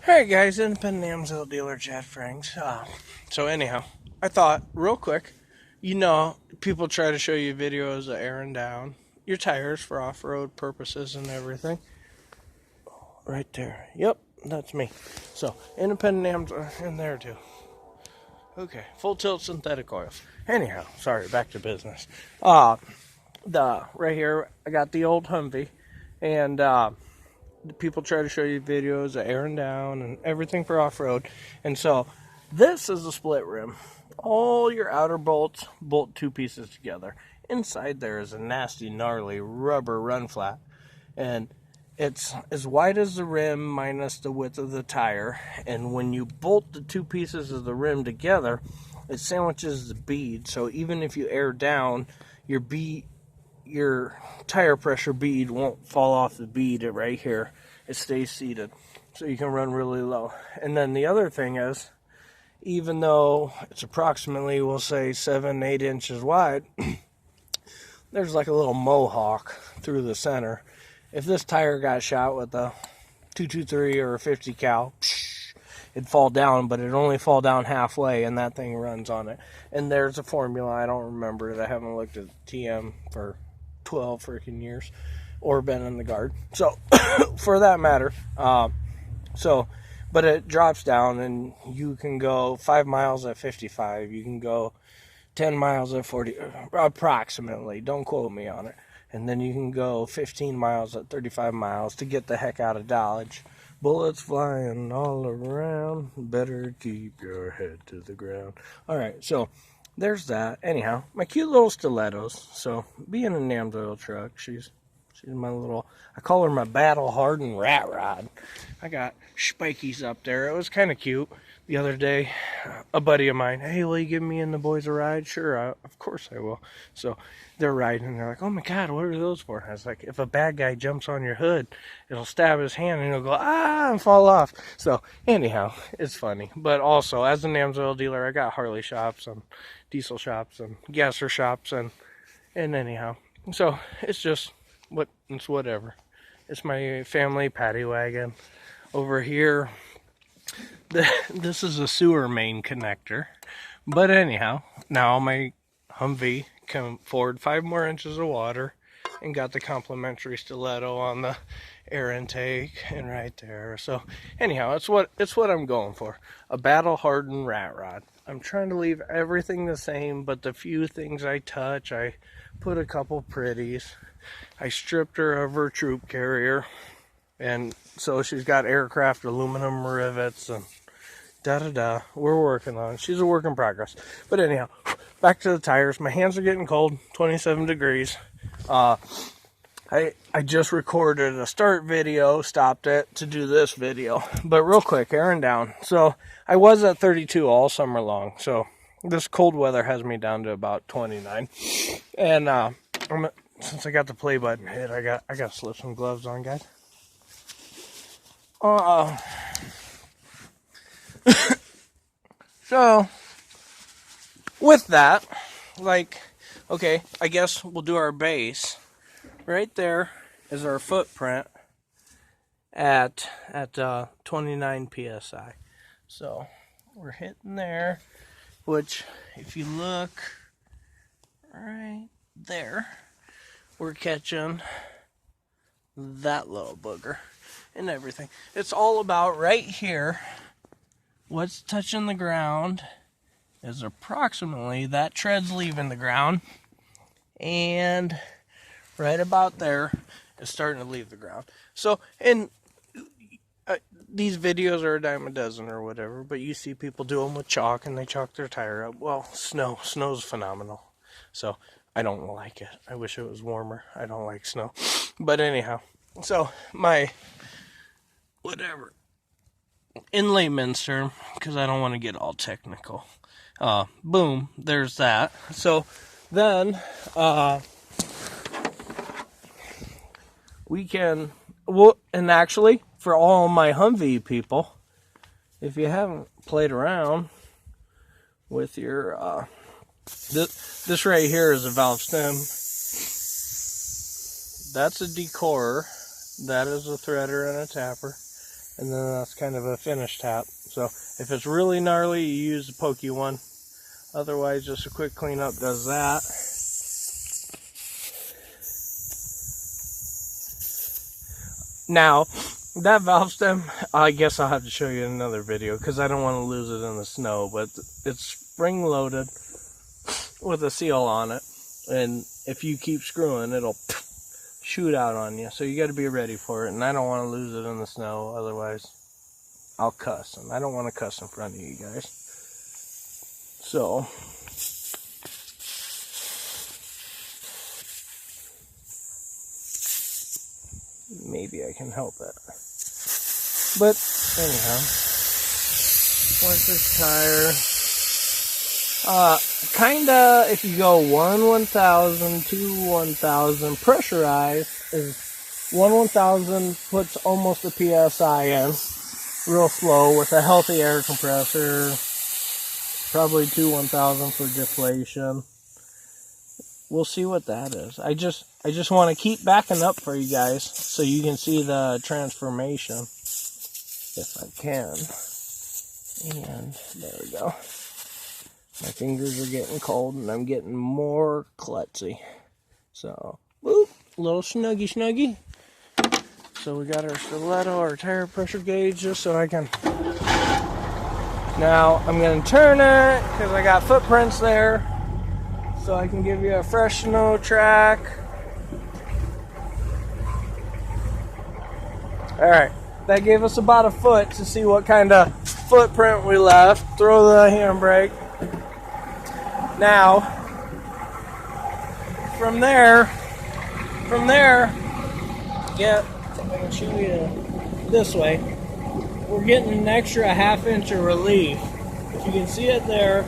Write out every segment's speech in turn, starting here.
Hey guys, independent Amsoil dealer Chad Franks. So anyhow, I thought real quick, people try to show you videos of airing down your tires for off-road purposes and everything. Right there. Yep, that's me. So independent Ams are in there too. Okay, full tilt synthetic oils. Anyhow, sorry, back to business. The right here I got the old Humvee, and people try to show you videos of airing down and everything for off-road. And so this is a split rim. All your outer bolts bolt two pieces together. Inside there is a nasty, gnarly rubber run flat. And it's as wide as the rim minus the width of the tire. And when you bolt the two pieces of the rim together, it sandwiches the bead. So even if you air down, your tire pressure bead won't fall off the bead right here. It stays seated, so you can run really low. And then the other thing is, even though it's approximately, we'll say 7-8 inches wide, there's like a little mohawk through the center. If this tire got shot with a 223 or a 50 cal, it'd fall down, but it'd only fall down halfway, and that thing runs on it. And there's a formula. I don't remember it. I haven't looked at TM for 12 freaking years or been in the guard. So, for that matter, but it drops down, and you can go 5 miles at 55. You can go 10 miles at 40, approximately. Don't quote me on it. And then you can go 15 miles at 35 miles to get the heck out of Dodge. Bullets flying all around. Better keep your head to the ground. All right, so there's that. Anyhow, my cute little stilettos. So being an Amsoil truck, she's my little, I call her my battle-hardened rat rod. I got spikies up there. It was kind of cute. The other day, a buddy of mine, hey, will you give me and the boys a ride? Sure, of course I will. So they're riding, and they're like, oh my God, what are those for? And I was like, if a bad guy jumps on your hood, it'll stab his hand, and he'll go, and fall off. So anyhow, it's funny. But also, as an Amsoil dealer, I got Harley shops and diesel shops and gasser shops, and anyhow. So it's just, it's whatever. It's my family paddy wagon. Over here, this is a sewer main connector. But anyhow, now my Humvee can afford 5 more inches of water and got the complimentary stiletto on the air intake and right there. So anyhow, it's what I'm going for. A battle-hardened rat rod. I'm trying to leave everything the same, but the few things I touch, I put a couple pretties. I stripped her of her troop carrier, and so she's got aircraft aluminum rivets and da-da-da. We're working on it. She's a work in progress. But anyhow, back to the tires. My hands are getting cold, 27 degrees. I just recorded a start video, stopped it to do this video. But real quick, airing down. So I was at 32 all summer long. So this cold weather has me down to about 29. And since I got the play button hit, I got to slip some gloves on, guys. So with that, okay, I guess we'll do our base. Right there is our footprint at 29 psi. So we're hitting there, which if you look right there, we're catching that little booger and everything. It's all about right here. What's touching the ground is approximately that tread's leaving the ground, and right about there is starting to leave the ground. So, and these videos are a dime a dozen or whatever, but you see people do them with chalk, and they chalk their tire up. Well, snow's phenomenal. So I don't like it. I wish it was warmer. I don't like snow. But anyhow, so whatever. In layman's term, because I don't want to get all technical. Boom, there's that. So then we can, and actually, for all my Humvee people, if you haven't played around with your, this right here is a valve stem. That's a decorer. That is a threader and a tapper. and then that's kind of a finish tap. So if it's really gnarly, you use the pokey one. Otherwise, just a quick cleanup does that. Now, that valve stem, I guess I'll have to show you in another video because I don't want to lose it in the snow, but it's spring loaded with a seal on it, and if you keep screwing, it'll shoot out on you, so you got to be ready for it, and I don't want to lose it in the snow, otherwise I'll cuss, and I don't want to cuss in front of you guys. So maybe I can help it. But anyhow, what's this tire? Kinda, if you go 1/1000, 2/1000, pressurized is 1/1000 puts almost a PSI in, real slow with a healthy air compressor. Probably 2/1000 for deflation. We'll see what that is. I just want to keep backing up for you guys so you can see the transformation, if I can. And there we go. My fingers are getting cold and I'm getting more klutzy. So, whoop, little snuggy. So we got our stiletto, our tire pressure gauge, just so I can. Now I'm going to turn it because I got footprints there, so I can give you a fresh snow track. Alright, that gave us about a foot to see what kind of footprint we left. Throw the handbrake. Now, from there, yeah, I can show you this way. We're getting an extra 1/2 inch of relief. If you can see it there,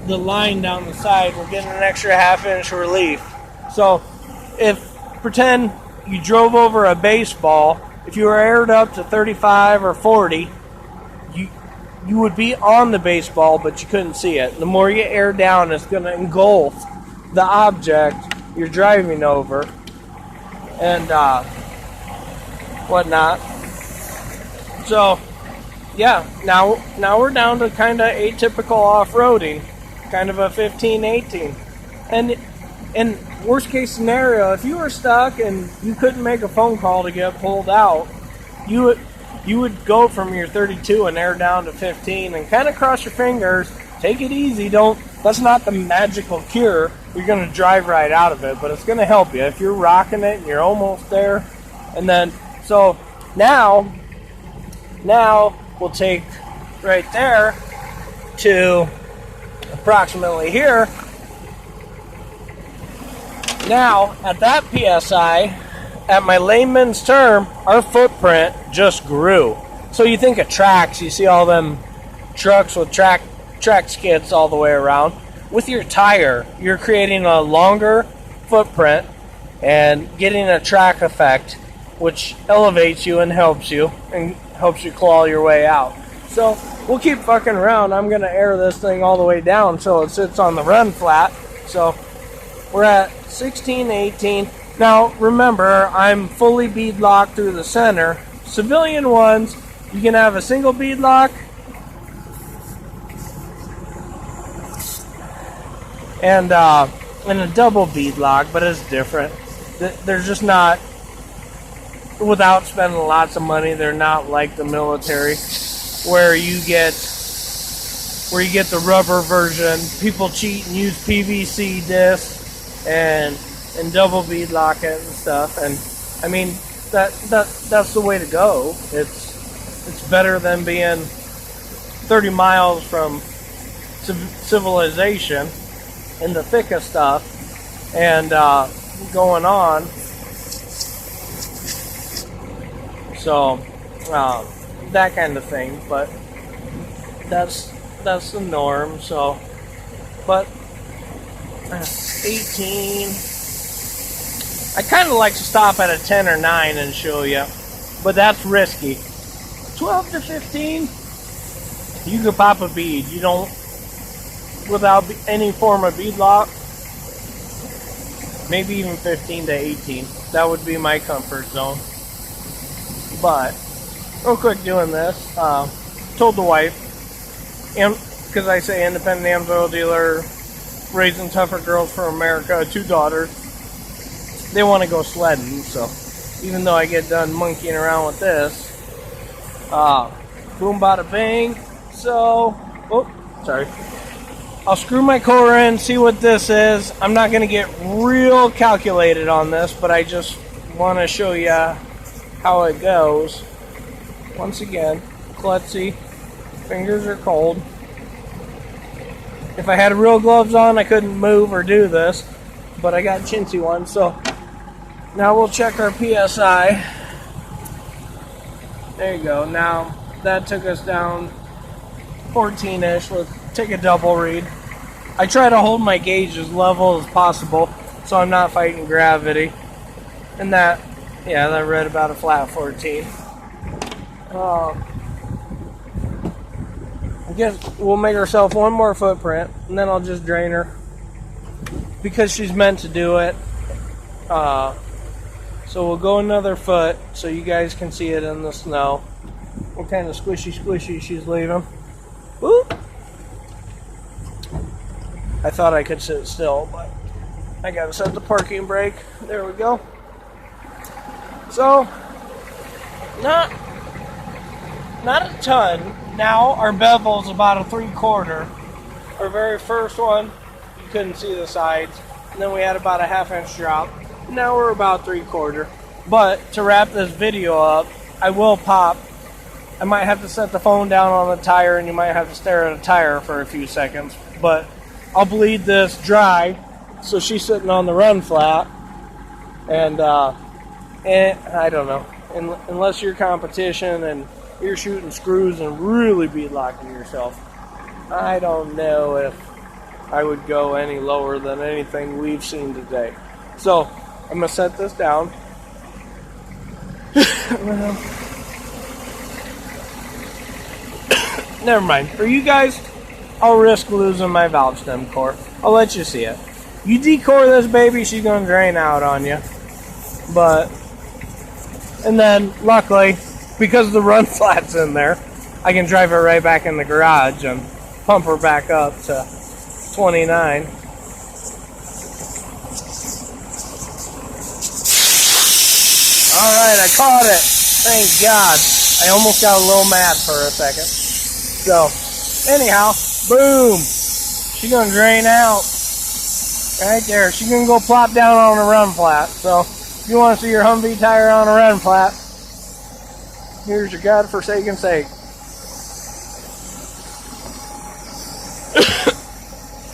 the line down the side, we're getting an extra 1/2 inch relief. So, pretend you drove over a baseball, if you were aired up to 35 or 40, you would be on the baseball, but you couldn't see it. The more you air down, it's going to engulf the object you're driving over and whatnot. So, yeah, now we're down to kind of atypical off-roading, kind of a 15-18. And in worst case scenario, if you were stuck and you couldn't make a phone call to get pulled out, you would go from your 32 and air down to 15 and kind of cross your fingers. Take it easy. That's not the magical cure. You're going to drive right out of it, but it's going to help you if you're rocking it and you're almost there. And then, so now we'll take right there to approximately here. Now, at that PSI, at my layman's term, our footprint just grew. So you think of tracks, you see all them trucks with track skids all the way around. With your tire, you're creating a longer footprint and getting a track effect, which elevates you and helps you claw your way out. So we'll keep fucking around. I'm going to air this thing all the way down so it sits on the run flat. So we're at 16, 18. Now, remember, I'm fully bead locked through the center. Civilian ones, you can have a single bead lock and a double bead lock, but it's different. They're just not, without spending lots of money, they're not like the military, where you get the rubber version. People cheat and use PVC discs and double bead lock it and stuff, and I mean that's the way to go. It's better than being 30 miles from civilization in the thick of stuff and going on. So that kind of thing, but that's the norm. So, but 18. I kind of like to stop at a 10 or 9 and show you, but that's risky. 12 to 15, you can pop a bead. You don't, without any form of bead lock, maybe even 15 to 18. That would be my comfort zone. But real quick doing this. Told the wife, because I say independent Amsoil dealer, raising tougher girls for America, 2 daughters. They want to go sledding, so even though I get done monkeying around with this, boom, bada bang. So, oh, sorry. I'll screw my core in, see what this is. I'm not going to get real calculated on this, but I just want to show you how it goes. Once again, klutzy, fingers are cold. If I had real gloves on, I couldn't move or do this, but I got chintzy ones. So now we'll check our PSI. There you go. Now that took us down 14-ish. Let's take a double read. I try to hold my gauge as level as possible so I'm not fighting gravity. And that, yeah, that read about a flat 14. I guess we'll make ourselves one more footprint and then I'll just drain her because she's meant to do it. So we'll go another foot so you guys can see it in the snow. What kind of squishy she's leaving. Woo! I thought I could sit still, but I gotta set the parking brake. There we go. So, not a ton. Now our bevel's about a 3/4. Our very first one, you couldn't see the sides. And then we had about a 1/2 inch drop. Now we're about 3/4. But to wrap this video up, I will pop. I might have to set the phone down on the tire and you might have to stare at a tire for a few seconds. But I'll bleed this dry so she's sitting on the run flat. And I don't know. Unless you're competition and you're shooting screws and really bead locking yourself, I don't know if I would go any lower than anything we've seen today. So I'm going to set this down. Never mind. For you guys, I'll risk losing my valve stem core. I'll let you see it. You decore this baby, she's going to drain out on you. But, and then luckily, because the run flat's in there, I can drive her right back in the garage and pump her back up to 29. Alright, I caught it. Thank God. I almost got a little mad for a second. So, anyhow, boom. She's going to drain out. Right there. She's going to go plop down on a run flat. So, if you want to see your Humvee tire on a run flat, here's your godforsaken sake.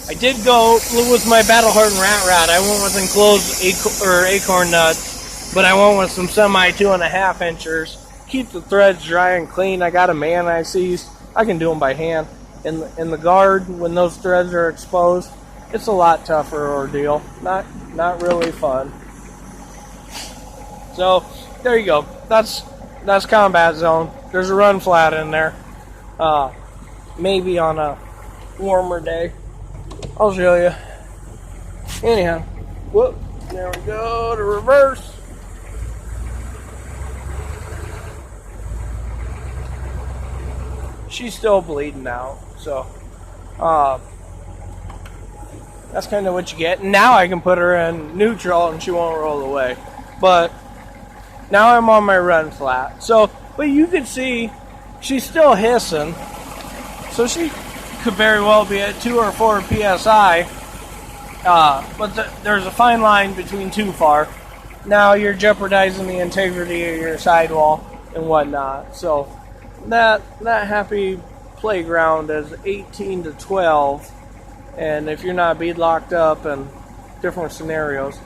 I did go with my Battle Hardened Rat Rod. I went with enclosed acorn nuts, but I went with some semi 2.5 inchers. Keep the threads dry and clean. I got them anti-seized. I can do them by hand. In the guard, when those threads are exposed, it's a lot tougher ordeal. Not really fun. So there you go. That's combat zone. There's a run flat in there. Maybe on a warmer day. I'll show you. Anyhow, whoop. There we go to reverse. She's still bleeding out, so that's kind of what you get. Now I can put her in neutral and she won't roll away. But now I'm on my run flat. So, but you can see she's still hissing. So she could very well be at 2 or 4 psi. But there's a fine line between too far. Now you're jeopardizing the integrity of your sidewall and whatnot. So that happy playground is 18 to 12. And if you're not bead locked up in different scenarios,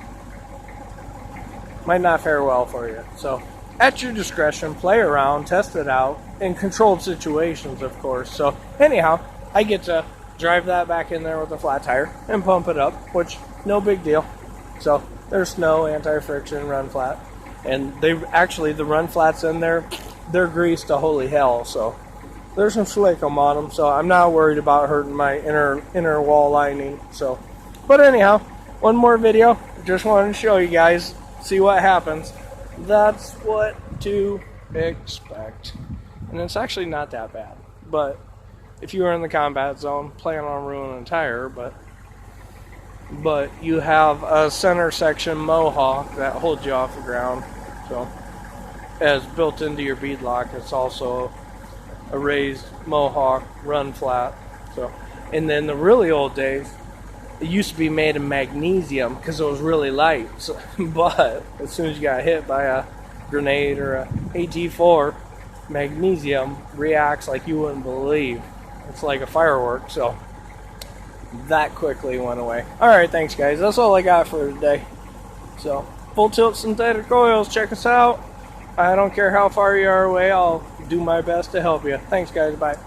might not fare well for you. So at your discretion, play around, test it out in controlled situations, of course. So anyhow, I get to drive that back in there with a flat tire and pump it up, which no big deal. So there's snow, anti-friction, run flat, and the run flats in there, they're greased to holy hell. So there's some slickum on them, so I'm not worried about hurting my inner wall lining. So, but anyhow, one more video. Just wanted to show you guys, see what happens. That's what to expect. And it's actually not that bad. But if you were in the combat zone, plan on ruining a tire, but you have a center section mohawk that holds you off the ground. So as built into your bead lock, it's also a raised mohawk run flat. So, and then the really old days, it used to be made of magnesium because it was really light. So, but as soon as you got hit by a grenade or a AT4, magnesium reacts like you wouldn't believe. It's like a firework. So that quickly went away. Alright, thanks guys. That's all I got for today. So, full tilt synthetic coils, check us out. I don't care how far you are away, I'll do my best to help you. Thanks guys, bye.